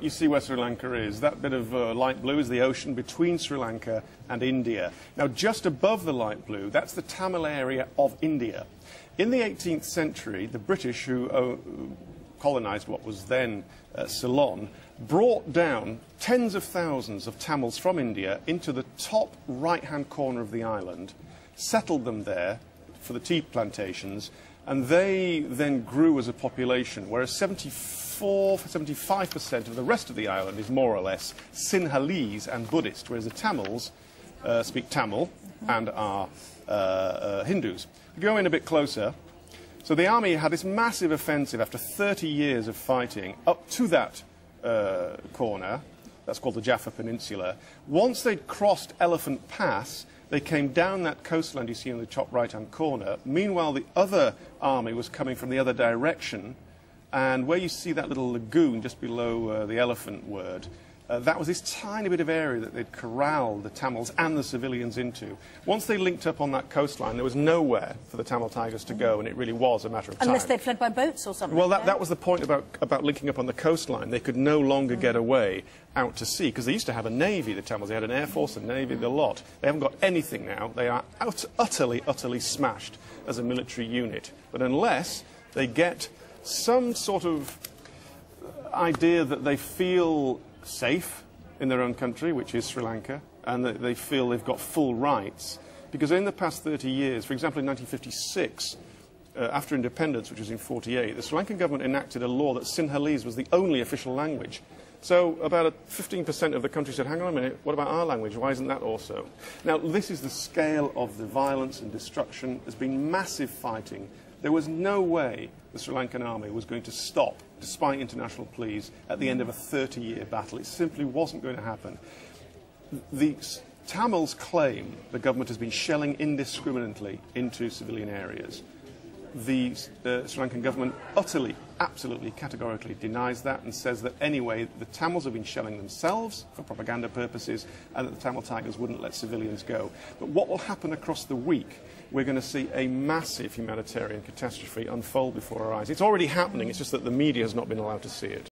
you see where Sri Lanka is. That bit of light blue is the ocean between Sri Lanka and India. Now, just above the light blue, that's the Tamil area of India. In the 18th century, the British, who colonized what was then Ceylon, brought down tens of thousands of Tamils from India into the top right-hand corner of the island, settled them there for the tea plantations, and they then grew as a population, whereas 75% of the rest of the island is more or less Sinhalese and Buddhist, whereas the Tamils speak Tamil and are Hindus. If you go in a bit closer, so the army had this massive offensive after 30 years of fighting up to that corner. That's called the Jaffa Peninsula. Once they'd crossed Elephant Pass, they came down that coastline you see in the top right-hand corner. Meanwhile, the other army was coming from the other direction, and where you see that little lagoon just below the elephant word, that was this tiny bit of area that they'd corralled the Tamils and the civilians into. Once they linked up on that coastline, there was nowhere for the Tamil Tigers to go, and it really was a matter of time. Unless they fled by boats or something. Well, that was the point about linking up on the coastline. They could no longer get away out to sea, because they used to have a navy, the Tamils. They had an air force, a navy, the lot. They haven't got anything now. They are utterly smashed as a military unit. But unless they get some sort of idea that they feel safe in their own country, which is Sri Lanka, and that they feel they've got full rights. Because in the past 30 years, for example in 1956, after independence, which was in 48, the Sri Lankan government enacted a law that Sinhalese was the only official language. So about 15% of the country said, hang on a minute, what about our language? Why isn't that also? Now, this is the scale of the violence and destruction. There's been massive fighting. There was no way the Sri Lankan army was going to stop, despite international pleas, at the end of a 30-year battle. It simply wasn't going to happen. The Tamils claim the government has been shelling indiscriminately into civilian areas. The Sri Lankan government utterly, absolutely, categorically denies that and says that anyway, the Tamils have been shelling themselves for propaganda purposes and that the Tamil Tigers wouldn't let civilians go. But what will happen across the week? We're going to see a massive humanitarian catastrophe unfold before our eyes. It's already happening, it's just that the media has not been allowed to see it.